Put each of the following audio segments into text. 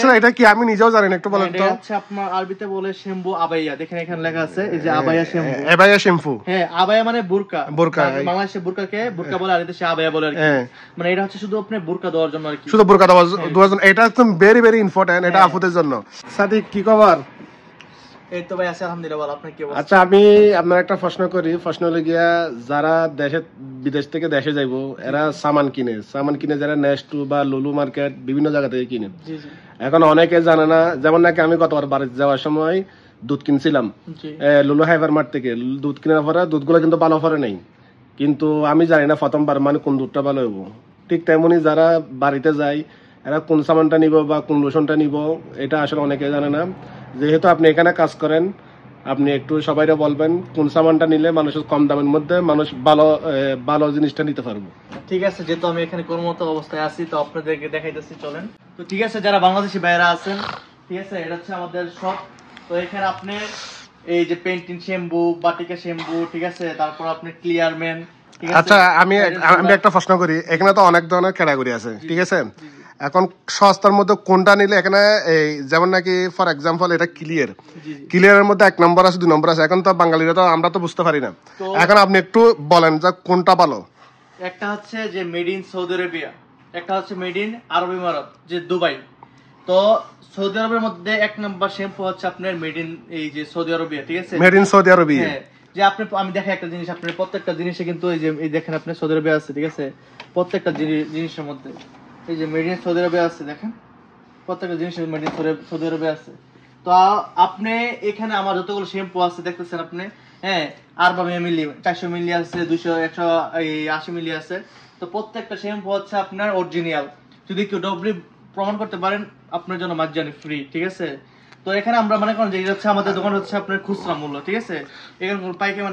আসলে এটা কি আমি নিজেও জানি না, একটু বলেন তো। এটা হচ্ছে আপনার আরবিতে বলে শ্যাম্পু আবাইয়া, দেখেন এখানে লেখা আছে এই যে আবাইয়া শ্যাম্পু। আবাইয়া শ্যাম্পু, হ্যাঁ আবাইয়া মানে বুরকা, বুরকা বাংলাদেশে বুরকাকে বুরকা বলে, আর এদেশে আবাইয়া বলে আর কি। মানে এটা হচ্ছে শুধু আপনি বুরকা দেওয়ার জন্য আর কি, শুধু বুরকা দেওয়ার জন্য। এটা একদম ভেরি ভেরি ইম্পর্টেন্ট, এটা আপুদের জন্য। সাদিক কি খবর? এই তো ভাই আছে আলহামদুলিল্লাহ, আপনি কি অবস্থা? আচ্ছা আমি আপনার একটা প্রশ্ন করি। প্রশ্ন হলো গিয়া, যারা বিদেশ থেকে দেশে যাইবো এরা সামান কিনে যারা নেস্টু বা লুলু মার্কেট বিভিন্ন জায়গা থেকে কিনে। এখন অনেকে জানে না, যেমন নাকি আমি গতবার বাড়িতে যাওয়ার সময় দুধ কিনছিলাম লুলু হাইপার মার্ট থেকে। দুধ কেনার পরে দুধগুলো কিন্তু ভালো পরে নেই, কিন্তু আমি জানি না প্রথমবার মানে কোন দুধটা ভালো হইব। ঠিক তেমনি যারা বাড়িতে যায় এরা কোন সামানটা নিব বা কোন লোশনটা নিব এটা আসলে অনেকে জানে না। যেহেতু আপনি এখানে কাজ করেন, আপনি একটু সবাইকে বলবেন কোন সামানটা নিলে মানুষের কম দামের মধ্যে মানুষ ভালো জিনিসটা নিতে পারবো। ঠিক আছে, যেহেতু আমি এখানে কর্মরত অবস্থায় আছি তো আপনাদেরকে দেখাইতেছি, চলেন। তো ঠিক আছে, যারা বাংলাদেশি ভাইরা আছেন, ঠিক আছে, এটা হচ্ছে আমাদের শপ। তো এখানে আপনি এই যে পেন্টিং শ্যাম্পু, বাটিকা শ্যাম্পু, ঠিক আছে, তারপর আপনি ক্লিয়ারম্যান। আচ্ছা আমি একটা প্রশ্ন করি, এখানে তো অনেক ধরনের ক্যাটাগরি আছে, ঠিক আছে, এখন সস্তার মধ্যে কোনটা নিলে এখানে এই যেমন নাকি ফর এক্সাম্পল এটা ক্লিয়ারের মধ্যে 1 নম্বর আছে 2 নম্বর আছে, এখন তো বাঙালিরা তো আমরা তো বুঝতে পারি না, এখন আপনি একটু বলেন যে কোনটা ভালো। একটা হচ্ছে যে মেড ইন সৌদি আরবিয়া, একটা হচ্ছে মেড ইন আরব ইমারাত যে দুবাই। তো সৌদি আরবের মধ্যে 1 নম্বর শ্যাম্পু হচ্ছে আপনার মেড ইন এই যে সৌদি আরবিয়া, ঠিক আছে, মেড ইন সৌদি আরবিয়া। হ্যাঁ, যে আপনি আমি দেখাই একটা জিনিস, আপনার প্রত্যেকটা জিনিসে কিন্তু এই যে এই দেখেন আপনি সৌদি আরবিয়া আছে, ঠিক আছে, প্রত্যেকটা জিনিসের মধ্যে এই যে মেড ইন সৌদি আরবিয়া আছে, দেখেন প্রত্যেকটা জিনিসের মেড ইন সৌদি আরবিয়া আছে। তো আপনি এখানে আমার যতগুলো শ্যাম্পু আছে দেখতেছেন আপনি, হ্যাঁ, 400 মিলি 400 মিলি আছে, 200 180 মিলি আছে। তো প্রত্যেকটা শ্যাম্পু হচ্ছে আপনার অরিজিনাল, যদি কেউ ডবলি প্রমাণ করতে পারেন আপনার জন্য মাজ্জানি ফ্রি, ঠিক আছে। তো এখানে আমরা মনে করেন যে এটা হচ্ছে আমাদের দোকান হচ্ছে আপনার খুচরা মূল্য, ঠিক আছে, এখানে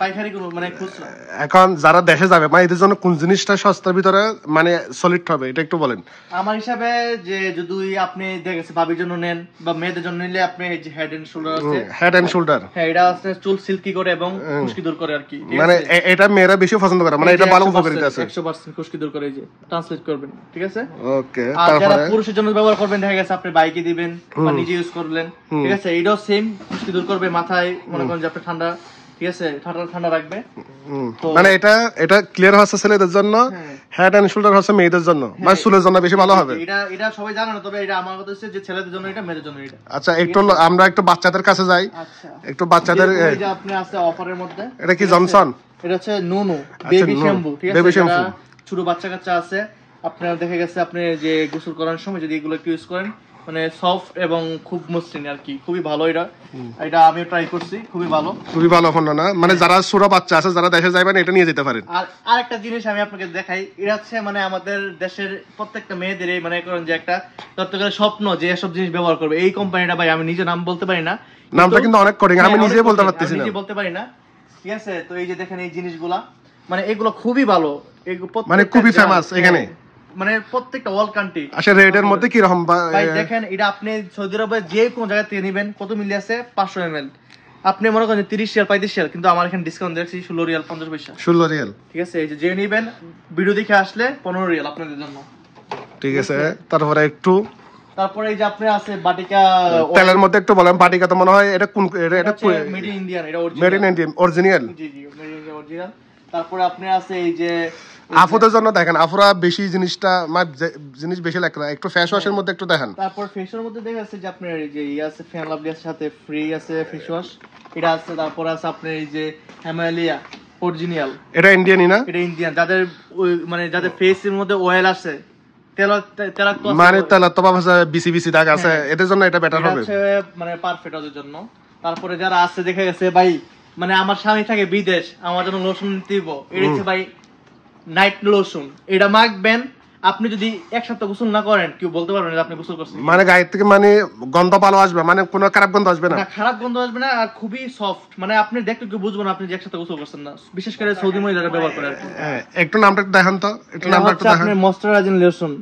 পাইকারি কোনো মানে খুচরা। এখন যারা দেশে যাবে মানে এদের জন্য কোন জিনিসটা সস্তার ভিতরে মানে সলিড হবে এটা একটু বলেন। আমার হিসাবে যে যদি আপনি দেখেছে ভাবির জন্য নেন বা মেয়েদের জন্য নিলে আপনি এই যে হেড এন্ড শোল্ডার আছে, হেড এন্ড শোল্ডার, হ্যাঁ, এটা আছে চুল সিল্কি করে এবং খুশকি দূর করে আর কি, মানে এটা মেয়েরা বেশি পছন্দ করে, মানে এটা ভালো উপকারিতা আছে, 100% খুশকি দূর করে, এই যে ট্রান্সলেট করবেন, ঠিক আছে। ওকে, আর যারা পুরুষের জন্য ব্যবহার করবেন, দেখা গেছে আপনি বাইকে দিবেন বা নিজে ইউজ করলেন, ঠিক আছে, এটাও সেম খুশকি দূর করবে, মাথায় মনে করেন যে আপনি ঠান্ডা, ঠিক আছে, ঠান্ডা রাখবে। মানে এটা ক্লিয়ার হচ্ছে ছেলেদের জন্য, হেড এন্ড শোল্ডার হচ্ছে মেয়েদের জন্য, মানে চুলের জন্য বেশি ভালো হবে। এটা সবাই জানে না, তবে এটা আমার কথা হচ্ছে যে ছেলেদের জন্য এটা, মেয়েদের জন্য এটা। আচ্ছা একটু আমরা একটু বাচ্চাদের কাছে যাই। আচ্ছা, একটু বাচ্চাদের এই যে আপনি আছে অফারের মধ্যে, এটা কি জনসন, এটা হচ্ছে নুনু বেবি শ্যাম্পু, ঠিক আছে, বেবি শ্যাম্পু, ছোট বাচ্চা আছে আপনার, দেখা গেছে আপনি যে গোসল করার সময় যদি এগুলো ইউজ করেন মানে সফট এবং খুব মসৃণ আর কি, খুবই ভালো। এটা আমি ট্রাই করছি, খুবই ভালো ফোন না, মানে যারা ছোট বাচ্চা আছে যারা দেশে যাবেন এটা নিয়ে যেতে পারেন। আর আরেকটা জিনিস আমি আপনাকে দেখাই, এটা হচ্ছে মানে আমাদের দেশের প্রত্যেকটা মেয়েদের মানে করেন যে একটা তত্ত্বকালের স্বপ্ন যে এসব জিনিস ব্যবহার করবে। এই কোম্পানিটা ভাই আমি নিজে নাম বলতে পারি না, নামটা কিন্তু অনেক কঠিন, আমি নিজে বলতে পারতেছি না, নিজে বলতে পারি না, ঠিক আছে। তো এই যে দেখেন এই জিনিসগুলা মানে এগুলো খুবই ভালো, মানে খুবই ফেমাস এখানে, মানে প্রত্যেকটা অল কান্ট্রি। আচ্ছা রেটের মধ্যে কি রকম ভাই দেখেন, এটা আপনি সৌদি আরবে যে কোন জায়গা থেকে নেবেন, কত মিলি আছে 500 ml, আপনি মনে করেন 30 রিয়াল 35 রিয়াল, কিন্তু আমার এখানে ডিসকাউন্ট দেখছি 16 রিয়াল 50 পয়সা, 16 রিয়াল, ঠিক আছে। এই যে নেবেন ভিডিও দেখে আসলে 15 রিয়াল আপনাদের জন্য, ঠিক আছে। তারপরে এই যে আপনি আছে বাটিকা তেলের মধ্যে একটু বলেন, বাটিকা তো মনে হয় এটা কোন, এটা মেড ইন ইন্ডিয়ান, এটা made in Indian original, G made in India original. তারপরে আপনি আছে এই যে আপুদের জন্য দেখেন, আপুরা বেশি জিনিস বেশি লাগে, একটু ফেস ওয়াশের মধ্যে একটু দেখেন। তারপর ফেসের মধ্যে দেখা যাচ্ছে যে আপনার এই যে আছে ফেয়ার লাভলি এর সাথে ফ্রি আছে ফেস ওয়াশ, এটা আছে। তারপর আছে আপনার এই যে হিমালয়া অরিজিনাল, এটা ইন্ডিয়ানই না, এটা ইন্ডিয়ান, যাদের মানে যাদের ফেসের মধ্যে অয়েল আছে, তেলাক্ত মানে তেলাক্ত ভাব আছে, বিসি দাগ আছে, এদের জন্য এটা বেটার হবে, মানে পারফেক্ট ওদের জন্য। তারপরে যারা আছে দেখা গেছে ভাই মানে আমার স্বামী থাকে বিদেশ, আমার জন্য লোশন নিতে দিব, এটা হচ্ছে ভাই নাইট লোশন, এটা মাখবেন, আপনি যদি এক সপ্তাহ গোসল না করেন কেউ বলতে পারবেন না আপনি গোসল করছেন, মানে গায়ের থেকে মানে গন্ধ ভালো আসবে, মানে কোনো খারাপ গন্ধ আসবে না, খারাপ গন্ধ আসবে না, আর খুবই সফট, মানে আপনি দেখতে কেউ বুঝবেন আপনি যে এক সপ্তাহ গোসল করছেন না, বিশেষ করে সৌদি মহিলারা ব্যবহার করে আর কি। একটু নামটা একটু দেখান তো, একটু নামটা একটু দেখান। আপনি ময়েশ্চারাইজিং লোশন,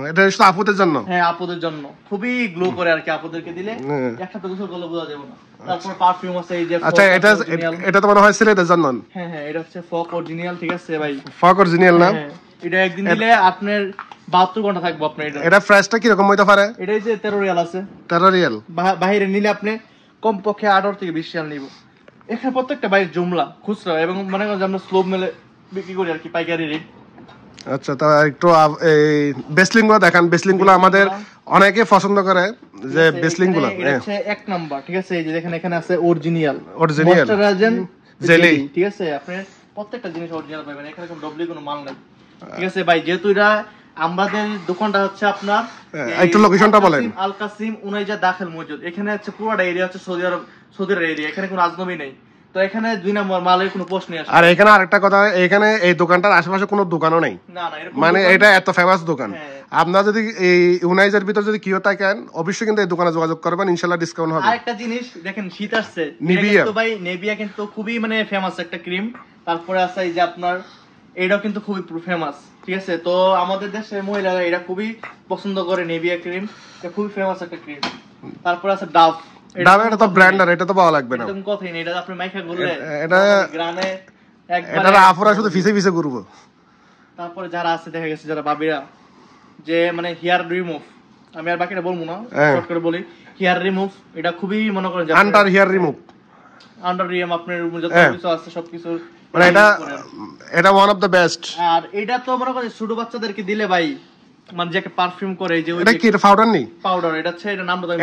এটা শুধু আপুদের জন্য, হ্যাঁ আপুদের জন্য, খুবই গ্লো করে আর কি, আপুদেরকে দিলে এক সপ্তাহ গোসল করলে বোঝা যাবে না। তারপর পারফিউম আছে এই যে, আচ্ছা এটা তো মনে হয় ছেলেদের জন্য, হ্যাঁ এটা হচ্ছে ফক অরিজিনাল, ঠিক আছে ভাই, ফক অরিজিনাল না, এটা একদিন দিলে আপনার 72 ঘন্টা থাকবে আপনার এটা। এটা প্রাইসটা কি রকম হইতে পারে? এটা যে 13 রিয়াল আছে, 13 রিয়াল। বাইরে নিলে আপনি কমপক্ষে 18 থেকে 20 রিয়াল নিব। এখানে প্রত্যেকটা বাইরে জুমলা খুচরা এবং মনে করেন যে আমরা স্লোপ মেলে বিক্রি করি আর কি, পাইকারি রেট। আচ্ছা, তা একটু এই বেসলিং গুলো দেখান। বেসলিং গুলো আমাদের অনেকে পছন্দ করে, যে বেসলিং গুলো এটা হচ্ছে এক নাম্বার, ঠিক আছে? এই যে দেখেন এখানে আছে অরিজিনাল অরিজিনাল ময়শ্চারাইজিং জেলি, ঠিক আছে? আপনি প্রত্যেকটা জিনিস অরিজিনাল পাবেন, এখানে কোনো ডবলি কোনো মাল নাই, ঠিক আছে ভাই? যেহেতু এটা আমাদের দোকানটা হচ্ছে আপনার, একটু লোকেশনটা বলেন। আল কাসিম উনাইজা দাখিল মসজিদ, এখানে হচ্ছে পুরোটা এরিয়া হচ্ছে সৌদির এরিয়া, এখানে কোনো আজনবী নেই। তো এখানে 2 নম্বর মালের কোনো প্রশ্ন আসে। আর এখানে আরেকটা কথা, এখানে এই দোকানটার আশেপাশে কোনো দোকানও নেই, না না, মানে এটা এত ফেমাস দোকান। আপনারা যদি এই ইউনাইজের ভিতর যদি কিও থাকেন, অবশ্যই কিন্তু এই দোকানে যোগাযোগ করবেন, ইনশাআল্লাহ ডিসকাউন্ট হবে। আরেকটা জিনিস দেখেন, শীত আসছে, নিভিয়া তো ভাই নেভিয়া কিন্তু খুবই মানে ফেমাস একটা ক্রিম। তারপরে আছে এই যে আপনার এটাও কিন্তু খুবই ফেমাস, ঠিক আছে? তো আমাদের দেশের মহিলারা এটা খুবই পছন্দ করে, নেভিয়া ক্রিম, এটা খুবই ফেমাস একটা ক্রিম। তারপরে আছে ডাভ। ডাভ এটা তো ব্র্যান্ডার, এটা তো পাওয়া লাগবে না, একদম কথাই নেই, এটা আপনি মাইখা গুললে এটা গ্রানে একবার এটা আফরা শুধু ফিসে ফিসে ঘুরব। তারপরে যারা আছে দেখা গেছে যারা বাবিরা, যে মানে হেয়ার রিমুভ, আমি আর বাকিটা বলবো না, শর্ট করে বলি, হেয়ার রিমুভ এটা খুবই মনে করেন আন্ডার হেয়ার রিমুভ, আন্ডার রিম আপনার যত কিছু আছে সবকিছু, মানে এটা ওয়ান অফ দ্য বেস্ট। আর এটা তো মনে করেন ছোট বাচ্চাদেরকে দিলে ভাই, মানে যে পারফিউম করে, যে এটা কি পাউডার নেই? পাউডার, এটা হচ্ছে, এটা নামটা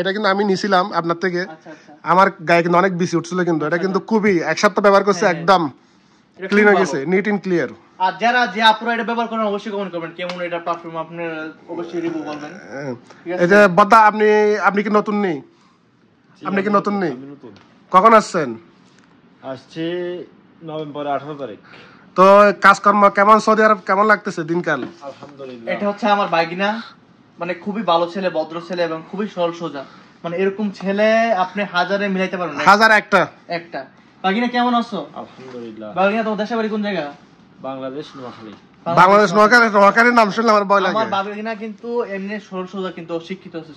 এটা কিন্তু আমি নিছিলাম আপনার থেকে। আচ্ছা আচ্ছা, আমার গায়ে কিন্তু অনেক বেশি উঠছিল, কিন্তু এটা কিন্তু খুবই এক সপ্তাহ ব্যবহার করছে, একদম ক্লিন হয়ে গেছে, নিট এন্ড ক্লিয়ার। আর যারা যে আপনারা এটা ব্যবহার করেন অবশ্যই কমেন্ট করবেন কেমন এটা পারফিউম, আপনি অবশ্যই রিভিউ বলবেন। এই যে বদ্দা, আপনি কি নতুন নেই? আপনি কি নতুন নেই? কখন আসছেন? আসছে নভেম্বর 18 তারিখ। তো কাজকর্ম কেমন, সৌদি আরব কেমন লাগতেছে দিনকাল? আলহামদুলিল্লাহ। এটা হচ্ছে আমার বাগিনা, মানে খুবই ভালো ছেলে, ভদ্র ছেলে এবং খুবই সরল সোজা, মানে এরকম ছেলে আপনি হাজারে মিলাইতে পারবেন না, হাজার একটা। বাগিনা কেমন আছো? আলহামদুলিল্লাহ। বাগিনা তোমার দেশের বাড়ি কোন জায়গা? বাংলাদেশ, নোয়াখালী। বাংলাদেশ নোয়াখালীর নাম শুনলে আমার ভয় লাগে। আমার বাগিনা কিন্তু এমনি সরল সোজা, কিন্তু শিক্ষিত আছে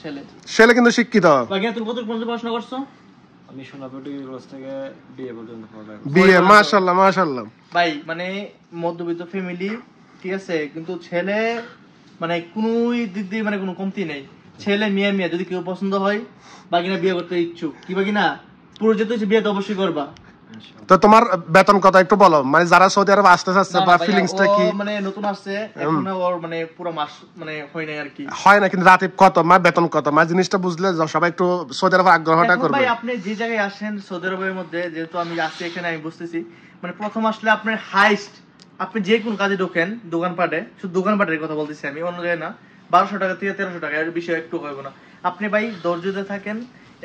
ছেলে কিন্তু শিক্ষিত। বাগিনা তুমি কত পর্যন্ত পড়াশোনা করছো? আমি সোনাপুর ডিগ্রি কলেজ থেকে বিএ পর্যন্ত পড়লাম। বিএ, মাশাআল্লাহ মাশাআল্লাহ। ভাই মানে মধ্যবিত্ত ফ্যামিলি, ঠিক আছে? কিন্তু ছেলে মানে কোনো দিক দিয়ে মানে কোনো কমতি নেই, ছেলে মিয়া যদি কেউ পছন্দ হয়, বাগিনা বিয়ে করতে ইচ্ছুক, কি বাগিনা পুরো যেতে বিয়ে তো অবশ্যই করবা। তো তোমার বেতন কত একটু বলো, মানে যারা সৌদি আরব আসতে চাচ্ছে, বা ফিলিংসটা কি? মানে নতুন আসছে এখনো, ওর মানে পুরো মাস মানে হয় নাই আর কি, হয় না, কিন্তু রাতে কত, মানে বেতন কত, মানে জিনিসটা বুঝলে সবাই একটু সৌদি আরব আগ্রহটা করবে। ভাই আপনি যে জায়গায় আসেন সৌদি আরবের মধ্যে, যেহেতু আমি আসছি এখানে, আমি বুঝতেছি মানে প্রথম আসলে আপনার হাইস্ট, আপনি যে কোন কাজে ঢোকেন দোকানপাটে, শুধু দোকানপাটের কথা বলতেছি আমি, অন্য জায়গায় না, 1200 টাকা থেকে 1300 টাকা, এর বিষয় একটু হবে না। আপনি ভাই ধৈর্যতে থাকেন,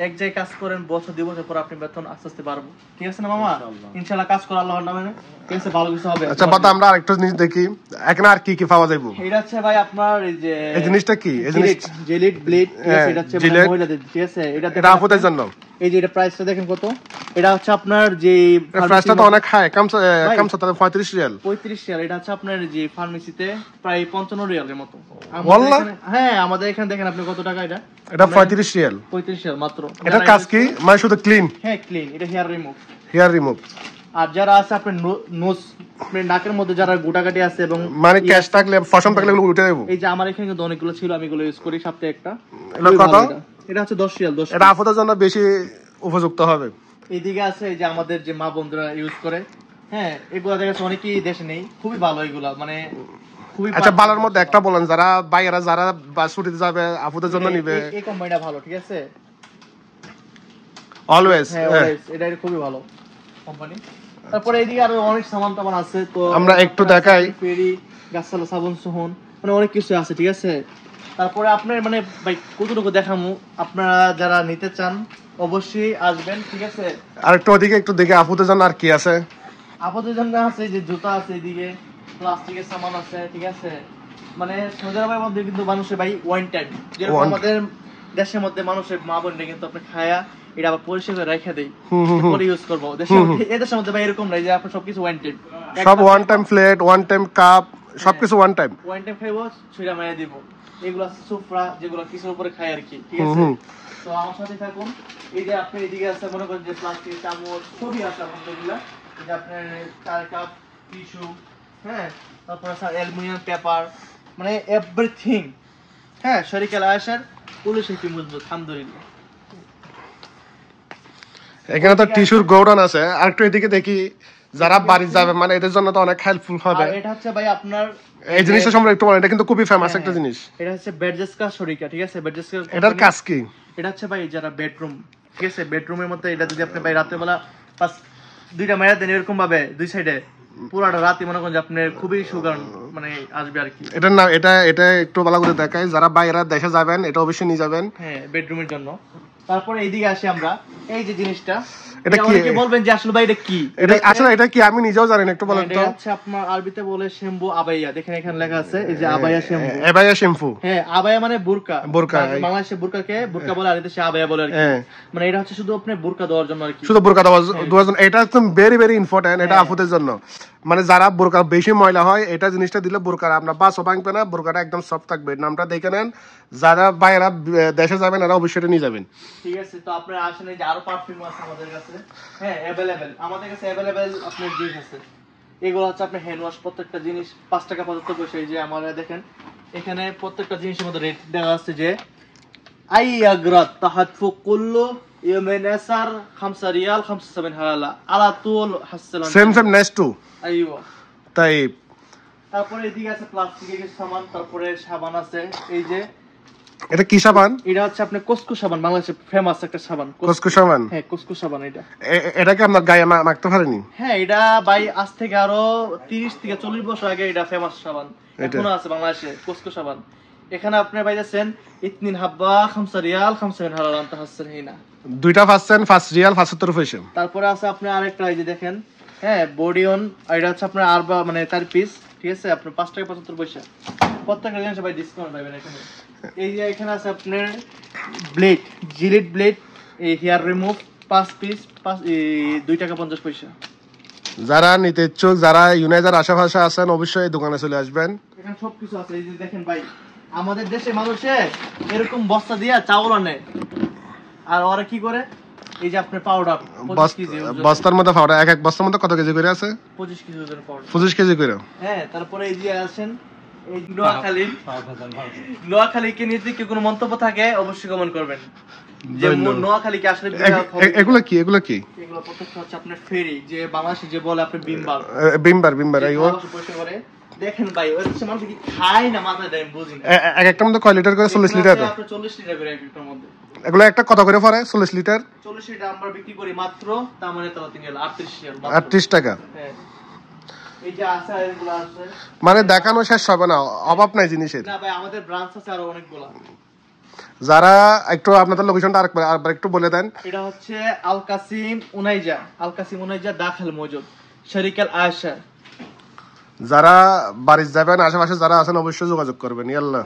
এক জায়গায় কাজ করেন, বছর 2 বছর পর আপনি বেতন আস্তে আস্তে বাড়বো, ঠিক আছে না মামা? ইনশাআল্লাহ কাজ করে আল্লাহর নামে, ঠিক আছে, ভালো কিছু হবে। আচ্ছা বাবা, আমরা আরেকটু জিনিস দেখি, এখানে আর কি কি পাওয়া যাবে? এটা হচ্ছে ভাই আপনার এই যে এই জিনিসটা কি? এই জিনিস জেলিট ব্লেড, ঠিক আছে? এটা হচ্ছে মহিলাদের, ঠিক আছে? এটা আপুদের জন্য। এই যে এটা প্রাইসটা দেখেন কত, এটা হচ্ছে আপনার যে প্রাইসটা তো অনেক হাই, কম 35 রিয়াল। 35 রিয়াল। এটা হচ্ছে আপনার যে ফার্মেসিতে প্রায় 55 রিয়ালের মতো। হ্যাঁ, আমাদের এখানে দেখেন আপনি কত টাকা, এটা 35 রিয়াল। 35 রিয়াল মাত্র। এটা কাজ কি, মানে শুধু ক্লিন? হ্যাঁ ক্লিন, এটা হেয়ার রিমুভ। আর যারা আছে আপনার নোজ, আপনার নাকের মধ্যে যারা গোটাকাটি আছে এবং মানে ক্যাশ থাকলে, ফসম থাকলে এগুলো উঠে দেবো। এই যে আমার এখানে কিন্তু অনেকগুলো ছিল, আমি এগুলো ইউজ করি সপ্তাহে একটা। এটা কত? এটা হচ্ছে 10 রিয়াল। এটা আপুদের জন্য বেশি উপযুক্ত হবে। এইদিকে আছে এই যে আমাদের যে মা বন্ধুরা ইউজ করে, হ্যাঁ এগুলা দেখা যাচ্ছে অনেকেই দেশে নেই, খুবই ভালো এগুলা, মানে খুবই। আচ্ছা ভালোর মধ্যে একটা বলেন, যারা বাইরা যারা ছুটিতে যাবে আপুদের জন্য নিবে। এই কোম্পানিটা ভালো, ঠিক আছে? অলওয়েজ, এটা খুবই ভালো কোম্পানি। তারপরে এইদিকে আরো অনেক সামান টামান আছে, তো আমরা একটু দেখাই। ফেরি, গাছালা, সাবান, সোহন, মানে অনেক কিছু আছে, ঠিক আছে? তারপরে আপনার মানে ভাই কতটুকু দেখামু, আপনারা যারা নিতে চান অবশ্যই আসবেন, ঠিক আছে? আর একটু ওদিকে একটু দেখে আপুদের জন্য আর কি আছে। আপুদের জন্য আছে যে জুতা আছে, এদিকে প্লাস্টিকের সামান আছে, ঠিক আছে? মানে সৌদি আরবের মধ্যে কিন্তু মানুষের ভাই ওয়ান টাইম, যেরকম আমাদের দেশের মধ্যে মানুষের মা বোনরা কিন্তু আপনি খায়া এটা আবার পরিষ্কার করে রেখে দেই, পরে ইউজ করবো। এদের মধ্যে ভাই এরকম নাই যে আপনার সবকিছু ওয়ান টাইম, সব one time plate, one time cup, সবকিছু ওয়ান টাইম খাইবো, ছুঁড়া মাইয়া দিব। এগুলো আছে সুফরা, যেগুলো কিছুর উপরে খাই আর কি, ঠিক আছে? তো আমার সাথে থাকুন। এই যে আপনি এদিকে আছে মনে করেন যে প্লাস্টিক চামচ সবই আছে আপনার, এগুলা এই যে আপনার চার কাপ, টিস্যু, হ্যাঁ, তারপর আছে অ্যালুমিনিয়াম পেপার, মানে এভরিথিং। হ্যাঁ, শরিকাল আয়েশার পুলিশ কি মজবুত আলহামদুলিল্লাহ। এখানে তো টিস্যুর গোডাউন আছে, আর একটু এদিকে দেখি যারা বাড়ি যাবে মানে এদের জন্য তো অনেক হেল্পফুল হবে। আর এটা হচ্ছে ভাই আপনার এই জিনিসটা সম্পর্কে একটু বলেন, এটা কিন্তু খুবই ফেমাস একটা জিনিস। এটা হচ্ছে বেডজেসকা শরিকা, ঠিক আছে? বেডজেসকা এটার কাজ কি? এটা হচ্ছে ভাই যারা বেডরুম, ঠিক আছে, বেডরুমের মধ্যে এটা যদি আপনি ভাই রাতের বেলা পাঁচ দুইটা মেরা দেন এরকম ভাবে দুই সাইডে, পুরাটা রাতে মনে করেন যে আপনার খুবই সুগার মানে আসবে আর কি। এটার নাম এটা একটু ভালো করে দেখাই, যারা বাইরে দেশে যাবেন এটা অবশ্যই নিয়ে যাবেন। হ্যাঁ, বেডরুমের জন্য। তারপরে এইদিকে আসি আমরা, এই যে জিনিসটা এটা কি বলবেন যে আসলে ভাই এটা কি? এটা আসলে এটা কি আমি নিজেও জানি না, একটু বলেন তো। এটা হচ্ছে আপনার আরবিতে বলে শ্যাম্পু আবাইয়া, দেখেন এখানে লেখা আছে এই যে আবাইয়া শ্যাম্পু। আবাইয়া শ্যাম্পু, হ্যাঁ, আবাইয়া মানে বুরকা। বুরকা, বাংলাদেশে বুরকাকে বুরকা বলে, আর এদেশে আবাইয়া বলে আর কি। মানে এটা হচ্ছে শুধু আপনি বুরকা দেওয়ার জন্য আর কি, শুধু বুরকা দেওয়ার জন্য। এটা একদম ভেরি ভেরি ইম্পর্টেন্ট, এটা আপুদের জন্য। মানে যারা বুরকা বেশি ময়লা হয় এটা জিনিসটা দিলে বুরকার আপনার বাসও ভাঙবে না, বুরকাটা একদম সফট থাকবে। নামটা দেখে নেন, যারা বাইরে দেশে যাবেন এরা অবশ্যই নিয়ে যাবেন। ঠিক আছে, তো আপনারা আসেন, এই যে আরো পারফিউম আছে আমাদের কাছে। হ্যাঁ, अवेलेबल আমাদের কাছে अवेलेबल আপনার জিনিস আছে। এগুলো হচ্ছে আপনার হ্যান্ড ওয়াশ, প্রত্যেকটা জিনিস 5 টাকা 75 পয়সা। এই যে আমরা দেখেন এখানে প্রত্যেকটা জিনিসের মধ্যে রেট দেওয়া আছে যে আইয়াগরাত তাহাতফু কুল্লু ইয়ামিন আসার 5 রিয়াল 75 হালালা আলা তুল হাসসালাম সেম নেক্সট টু। আইয়ো, তাই তারপরে এদিকে আছে প্লাস্টিকের কিছু সামান, তারপরে সাবান আছে। এই যে এটা কি সাবান? এটা হচ্ছে আপনার কুসকু সাবান, বাংলাদেশে ফেমাস একটা সাবান। কুসকু সাবান? হ্যাঁ, কুসকু সাবান। এটা কি আপনার গায়ে মাখতে পারেনি? হ্যাঁ, এটা ভাই আজ থেকে আরো 30 থেকে 40 বছর আগে এটা ফেমাস সাবান, এখনো আছে বাংলাদেশে কুসকু সাবান। এখানে আপনি পাইতেছেন ইতনিন হাব্বা 5 রিয়াল 75 হালাল আনতে হাসছেন হিনা, দুইটা পাচ্ছেন 5 রিয়াল 75 পয়সা। তারপরে আছে আপনি আরেকটা, এই যে দেখেন, হ্যাঁ, বডি অন, এটা হচ্ছে আপনার আরবা মানে 4 পিস, ঠিক আছে, আপনার 5 টাকা 75 পয়সা। প্রত্যেকটা জিনিস ভাই ডিসকাউন্ট পাবেন এখানে। এই যে এখানে আছে আপনার ব্লেড, জিলেট ব্লেড, এই হেয়ার রিমুভ 5 পিস 2 টাকা 50 পয়সা। যারা নিতে ইচ্ছুক, যারা ইউনাইটেড আশেপাশে আছেন অবশ্যই এই দোকানে চলে আসবেন। এখানে সবকিছু আছে। এই যে দেখেন ভাই, আমাদের দেশে মানুষে এরকম বস্তা দিয়া চাউল আনে, আর ওরা কি করে, এই যে আপনার পাউডার 25 কেজি বস্তার মধ্যে পাউডার, এক বস্তার মধ্যে কত কেজি করে আছে? 25 কেজি ওজনের পাউডার, 25 কেজি করে। হ্যাঁ, তারপরে এই যে আসেন এই নোয়াখালীকে নিয়ে যদি কোনো মন্তব্য থাকে অবশ্যই কমেন্ট করবেন যে নোয়াখালীকে আসলে এগুলো কি? এগুলো প্রত্যেকটা হচ্ছে আপনার ফেরি, যে বাংলাদেশে যে বলে আপনি বিমবার পয়সা করে। দেখেন ভাই, ওই হচ্ছে মানুষ কি খায় না মাথায় দেয় বুঝি না। এক একটা মধ্যে কয় লিটার করে? 40 লিটার। আপনার 40 লিটার করে এক একটার মধ্যে। এগুলো একটা কত করে পড়ে? 40 লিটার 40 লিটার আমরা বিক্রি করি মাত্র তার মানে 38 রিয়াল, 38 টাকা। হ্যাঁ, এই যে আছে এগুলো আছে, মানে দেখানো শেষ হবে না, অভাব নাই জিনিসের। না ভাই, আমাদের ব্রাঞ্চ আছে আরো অনেকগুলো। যারা একটু আপনাদের লোকেশনটা আরেকবার একটু বলে দেন। এটা হচ্ছে আল কাসিম উনাইজা দাখিল মওজুদ শরিকাল আয়েশা। যারা বাড়ি যাবেন আশেপাশে যারা আছেন অবশ্যই যোগাযোগ করবেন। ইয়াল্লাহ।